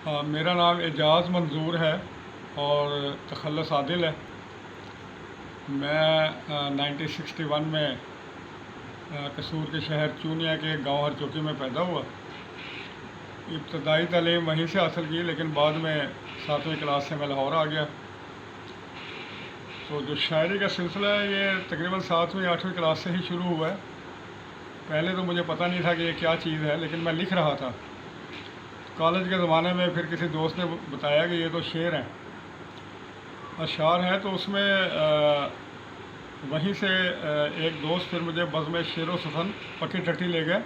میرا نام اعجاز منظور ہے اور تخلص عادل ہے۔ میں 1961 میں قصور کے شہر چونیا کے گاؤں ہرچوکی میں پیدا ہوا۔ ابتدائی تعلیم وہیں سے حاصل کی، لیکن بعد میں 7ویں کلاس سے میں لاہور آ گیا۔ تو جو شاعری کا سلسلہ ہے یہ تقریباً 7ویں 8ویں کلاس سے ہی شروع ہوا ہے۔ پہلے تو مجھے پتہ نہیں تھا کہ یہ کیا چیز ہے، لیکن میں لکھ رہا تھا۔ کالج کے زمانے میں پھر کسی دوست نے بتایا کہ یہ تو شعر ہیں، اشعار ہیں، تو اس میں وہیں سے ایک دوست پھر مجھے بزم شعر و سخن پکی ٹٹی لے گئے،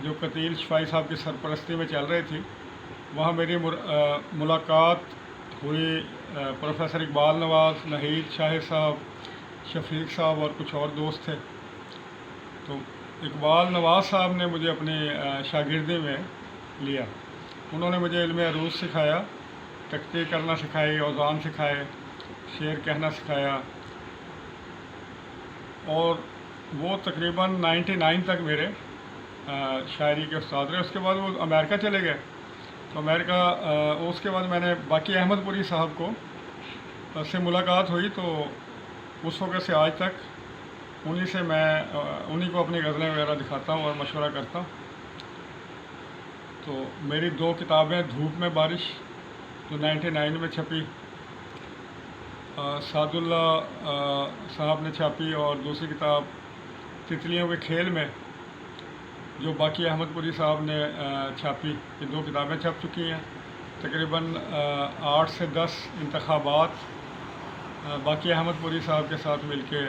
جو قتیل شفائی صاحب کی سرپرستی میں چل رہی تھی۔ وہاں میری ملاقات ہوئی پروفیسر اقبال نواز، نحید شاہد صاحب، شفیق صاحب اور کچھ اور دوست تھے۔ تو اقبال نواز صاحب نے مجھے اپنی شاگردی میں لیا۔ انہوں نے مجھے علم عروض سکھایا، تقریر کرنا سکھائی، اوزان سکھائے، شعر کہنا سکھایا، اور وہ تقریباً 99 تک میرے شاعری کے استاد رہے۔ اس کے بعد وہ امریکہ چلے گئے۔ تو امریکہ اس کے بعد میں نے باقی احمد پوری صاحب کو سے ملاقات ہوئی، تو اس وقت سے آج تک انہی کو اپنی غزلیں وغیرہ دکھاتا ہوں اور مشورہ کرتا ہوں۔ تو میری 2 کتابیں، دھوپ میں بارش جو 99 میں چھپی، سعد اللہ صاحب نے چھاپی، اور دوسری کتاب تتلیوں کے کھیل میں جو باقی احمد پوری صاحب نے چھاپی، یہ 2 کتابیں چھپ چکی ہیں۔ تقریباً 8 سے 10 انتخابات باقی احمد پوری صاحب کے ساتھ مل کے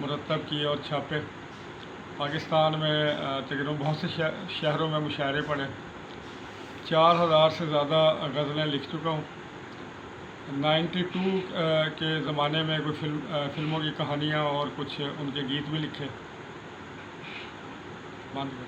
مرتب کیے اور چھاپے۔ پاکستان میں تقریباً بہت سے شہروں میں مشاعرے پڑے۔ 4000 سے زیادہ غزلیں لکھ چکا ہوں۔ 92 کے زمانے میں کوئی فلموں کی کہانیاں اور کچھ ان کے گیت بھی لکھے۔ بند کر